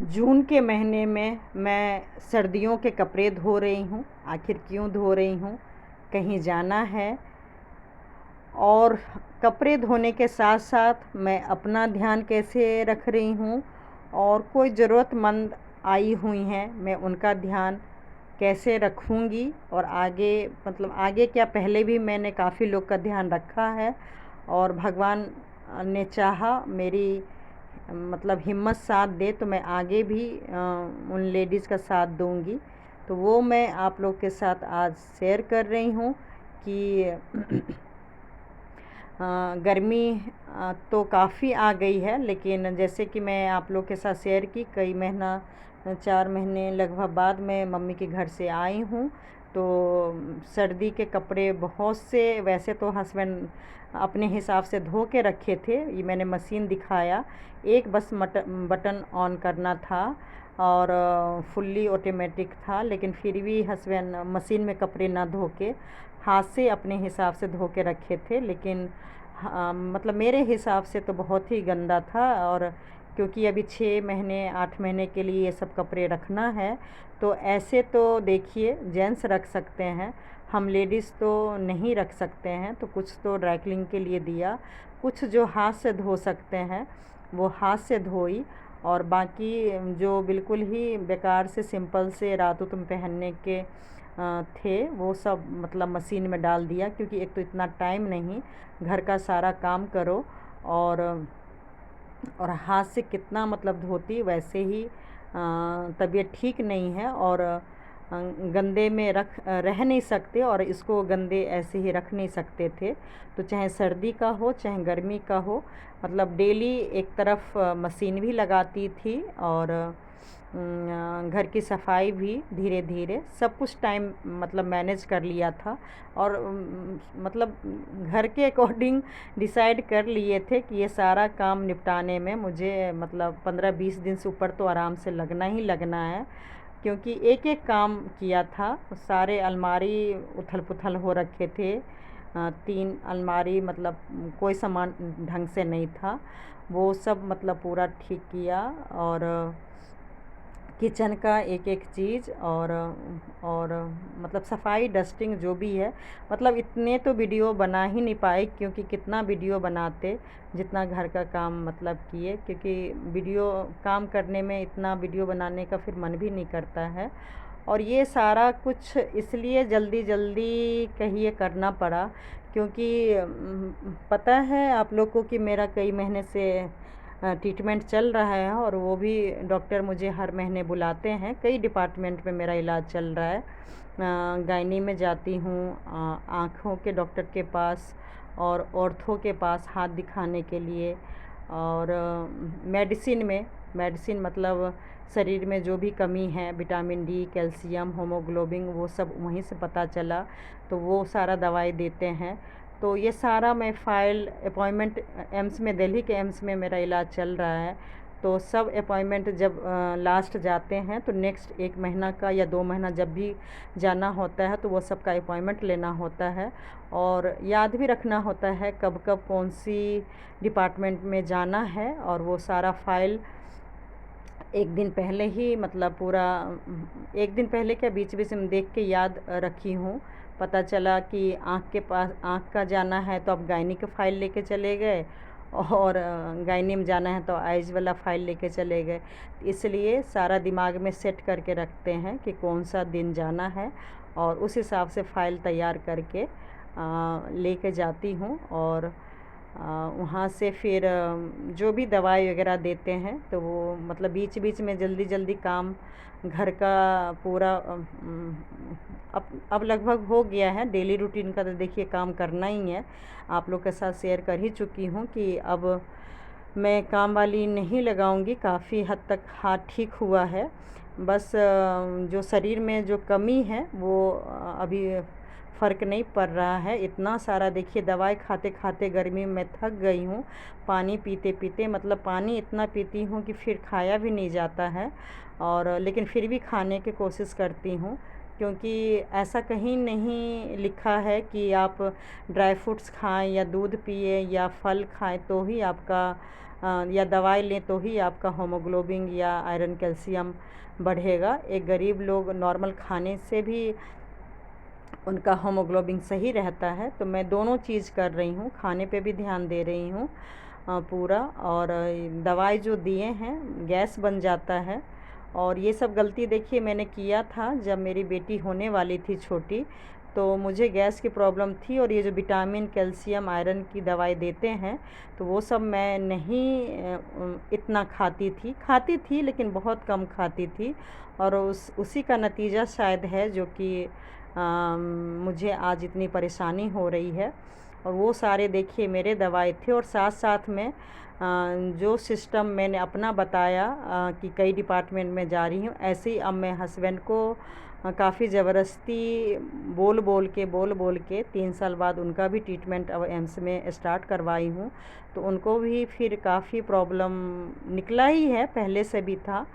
जून के महीने में मैं सर्दियों के कपड़े धो रही हूँ। आखिर क्यों धो रही हूँ? कहीं जाना है। और कपड़े धोने के साथ साथ मैं अपना ध्यान कैसे रख रही हूँ, और कोई ज़रूरतमंद आई हुई हैं, मैं उनका ध्यान कैसे रखूँगी। और आगे आगे क्या, पहले भी मैंने काफ़ी लोग का ध्यान रखा है, और भगवान ने चाहा मेरी हिम्मत साथ दे तो मैं आगे भी उन लेडीज़ का साथ दूंगी। तो वो मैं आप लोग के साथ आज शेयर कर रही हूँ कि गर्मी तो काफ़ी आ गई है, लेकिन जैसे कि मैं आप लोग के साथ शेयर की, कई महीना 4 महीने लगभग बाद मैं मम्मी के घर से आई हूँ। तो सर्दी के कपड़े बहुत से, वैसे तो हस्बैंड अपने हिसाब से धो के रखे थे, ये मैंने मशीन दिखाया, एक बस बटन ऑन करना था और फुल्ली ऑटोमेटिक था, लेकिन फिर भी हस्बैंड मशीन में कपड़े ना धो के हाथ से अपने हिसाब से धो के रखे थे। लेकिन मेरे हिसाब से तो बहुत ही गंदा था, और क्योंकि अभी 6 महीने 8 महीने के लिए ये सब कपड़े रखना है, तो ऐसे तो देखिए जेंट्स रख सकते हैं, हम लेडीज़ तो नहीं रख सकते हैं। तो कुछ तो ड्राई क्लीनिंग के लिए दिया, कुछ जो हाथ से धो सकते हैं वो हाथ से धोई, और बाकी जो बिल्कुल ही बेकार से सिंपल से रातों में पहनने के थे, वो सब मशीन में डाल दिया। क्योंकि एक तो इतना टाइम नहीं, घर का सारा काम करो, और हाथ से कितना धोती, वैसे ही तबीयत ठीक नहीं है, और गंदे में रह नहीं सकते, और इसको गंदे ऐसे ही रख नहीं सकते थे। तो चाहे सर्दी का हो चाहे गर्मी का हो, डेली एक तरफ मशीन भी लगाती थी, और घर की सफाई भी धीरे धीरे सब कुछ टाइम मैनेज कर लिया था। और घर के अकॉर्डिंग डिसाइड कर लिए थे कि ये सारा काम निपटाने में मुझे 15-20 दिन से ऊपर तो आराम से लगना ही लगना है। क्योंकि एक एक काम किया था, सारे अलमारी उथल पुथल हो रखे थे, 3 अलमारी कोई सामान ढंग से नहीं था, वो सब पूरा ठीक किया। और किचन का एक एक चीज़, और सफाई डस्टिंग जो भी है, इतने तो वीडियो बना ही नहीं पाए, क्योंकि कितना वीडियो बनाते जितना घर का काम किए। क्योंकि वीडियो काम करने में इतना वीडियो बनाने का फिर मन भी नहीं करता है। और ये सारा कुछ इसलिए जल्दी जल्दी कहिए करना पड़ा, क्योंकि पता है आप लोग को कि मेरा कई महीने से ट्रीटमेंट चल रहा है, और वो भी डॉक्टर मुझे हर महीने बुलाते हैं। कई डिपार्टमेंट में मेरा इलाज चल रहा है, गायनी में जाती हूँ, आँखों के डॉक्टर के पास, और ऑर्थो के पास हाथ दिखाने के लिए, और मेडिसिन शरीर में जो भी कमी है, विटामिन डी, कैल्शियम, होमोग्लोबिन, वो सब वहीं से पता चला, तो वो सारा दवाई देते हैं। तो ये सारा मैं फ़ाइल अपॉइंटमेंट एम्स में, दिल्ली के एम्स में मेरा इलाज चल रहा है। तो सब अपॉइंटमेंट जब लास्ट जाते हैं, तो नेक्स्ट 1 महीना का या 2 महीना जब भी जाना होता है, तो वो सब का अपॉइंटमेंट लेना होता है, और याद भी रखना होता है कब कब कौन सी डिपार्टमेंट में जाना है। और वो सारा फ़ाइल एक दिन पहले ही पूरा, एक दिन पहले क्या, बीच बीच में देख के याद रखी हूँ। पता चला कि आँख के पास, आँख का जाना है तो अब गायनी का फ़ाइल लेके चले गए, और गायनी में जाना है तो आइज़ वाला फ़ाइल लेके चले गए। इसलिए सारा दिमाग में सेट करके रखते हैं कि कौन सा दिन जाना है, और उस हिसाब से फ़ाइल तैयार करके लेके जाती हूँ। और वहाँ से फिर जो भी दवाई वगैरह देते हैं, तो वो बीच बीच में जल्दी जल्दी काम घर का पूरा अब लगभग हो गया है। डेली रूटीन का तो देखिए काम करना ही है, आप लोग के साथ शेयर कर ही चुकी हूँ कि अब मैं काम वाली नहीं लगाऊंगी। काफ़ी हद तक हाथ ठीक हुआ है, बस जो शरीर में जो कमी है वो अभी फ़र्क नहीं पड़ रहा है। इतना सारा देखिए दवाई खाते खाते गर्मी में थक गई हूँ, पानी पीते पीते, पानी इतना पीती हूँ कि फिर खाया भी नहीं जाता है, और लेकिन फिर भी खाने की कोशिश करती हूँ। क्योंकि ऐसा कहीं नहीं लिखा है कि आप ड्राई फ्रूट्स खाएं या दूध पिए या फल खाएं तो ही आपका या दवाई लें तो ही आपका हीमोग्लोबिन या आयरन कैल्शियम बढ़ेगा। एक गरीब लोग नॉर्मल खाने से भी उनका हीमोग्लोबिन सही रहता है। तो मैं दोनों चीज़ कर रही हूँ, खाने पे भी ध्यान दे रही हूँ पूरा। और दवाई जो दिए हैं, गैस बन जाता है। और ये सब गलती देखिए मैंने किया था जब मेरी बेटी होने वाली थी छोटी, तो मुझे गैस की प्रॉब्लम थी। और ये जो विटामिन, कैल्शियम, आयरन की दवाई देते हैं, तो वो सब मैं नहीं इतना खाती थी लेकिन बहुत कम खाती थी। और उसी का नतीजा शायद है जो कि मुझे आज इतनी परेशानी हो रही है। और वो सारे देखिए मेरे दवाई थे। और साथ साथ में जो सिस्टम मैंने अपना बताया कि कई डिपार्टमेंट में जा रही हूँ, ऐसे ही अब मैं हस्बैंड को काफ़ी ज़बरदस्ती बोल बोल के 3 साल बाद उनका भी ट्रीटमेंट अब एम्स में स्टार्ट करवाई हूँ। तो उनको भी फिर काफ़ी प्रॉब्लम निकला ही है, पहले से भी था।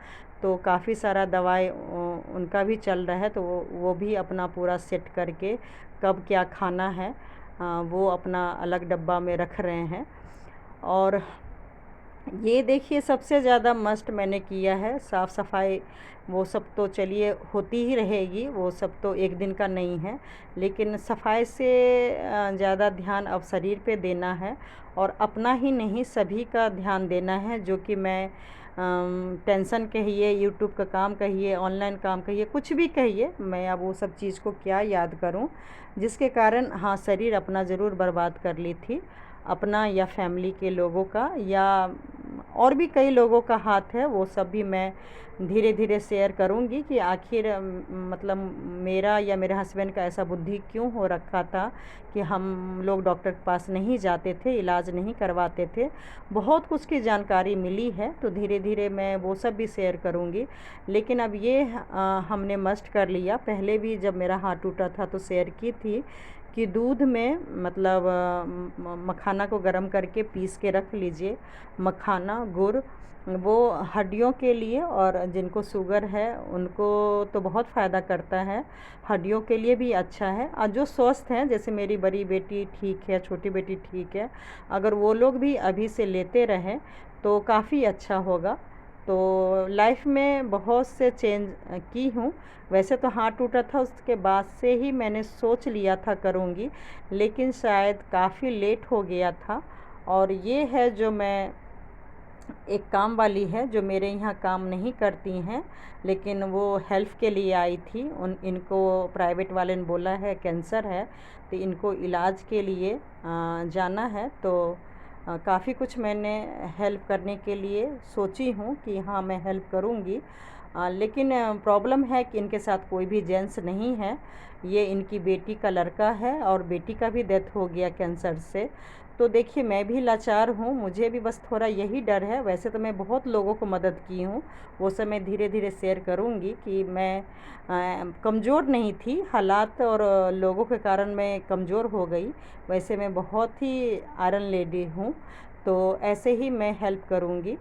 तो काफ़ी सारा दवाई उनका भी चल रहा है। तो वो भी अपना पूरा सेट करके कब क्या खाना है वो अपना अलग डब्बा में रख रहे हैं। और ये देखिए सबसे ज़्यादा मस्ट मैंने किया है साफ़ सफाई। वो सब तो चलिए होती ही रहेगी, वो सब तो एक दिन का नहीं है। लेकिन सफाई से ज़्यादा ध्यान अब शरीर पे देना है। और अपना ही नहीं सभी का ध्यान देना है। जो कि मैं टेंशन कहिए, यूट्यूब का काम कहिए, ऑनलाइन काम कहिए, कुछ भी कहिए, मैं अब वो सब चीज़ को क्या याद करूं, जिसके कारण हाँ शरीर अपना ज़रूर बर्बाद कर ली थी, अपना या फैमिली के लोगों का, या और भी कई लोगों का हाथ है। वो सब भी मैं धीरे धीरे शेयर करूंगी कि आखिर मतलब मेरा या मेरे हस्बैंड का ऐसा बुद्धि क्यों हो रखा था कि हम लोग डॉक्टर के पास नहीं जाते थे, इलाज नहीं करवाते थे। बहुत कुछ की जानकारी मिली है, तो धीरे धीरे मैं वो सब भी शेयर करूंगी। लेकिन अब ये हमने मस्ट कर लिया। पहले भी जब मेरा हाथ टूटा था तो शेयर की थी कि दूध में मतलब मखाना को गर्म करके पीस के रख लीजिए। मखाना, गुड़, वो हड्डियों के लिए, और जिनको शुगर है उनको तो बहुत फ़ायदा करता है, हड्डियों के लिए भी अच्छा है। और जो स्वस्थ हैं, जैसे मेरी बड़ी बेटी ठीक है, छोटी बेटी ठीक है, अगर वो लोग भी अभी से लेते रहें तो काफ़ी अच्छा होगा। तो लाइफ में बहुत से चेंज की हूँ। वैसे तो हाथ टूटा था उसके बाद से ही मैंने सोच लिया था करूँगी, लेकिन शायद काफ़ी लेट हो गया था। और ये है जो मैं एक काम वाली है जो मेरे यहाँ काम नहीं करती हैं, लेकिन वो हेल्प के लिए आई थी। इनको प्राइवेट वाले ने बोला है कैंसर है, तो इनको इलाज के लिए जाना है। तो काफ़ी कुछ मैंने हेल्प करने के लिए सोची हूँ कि हाँ मैं हेल्प करूँगी। लेकिन प्रॉब्लम है कि इनके साथ कोई भी जेंट्स नहीं है। ये इनकी बेटी का लड़का है और बेटी का भी डेथ हो गया कैंसर से। तो देखिए मैं भी लाचार हूँ, मुझे भी बस थोड़ा यही डर है। वैसे तो मैं बहुत लोगों को मदद की हूँ, वो सब मैं धीरे धीरे शेयर करूँगी कि मैं कमज़ोर नहीं थी, हालात और लोगों के कारण मैं कमज़ोर हो गई। वैसे मैं बहुत ही आयरन लेडी हूँ। तो ऐसे ही मैं हेल्प करूँगी।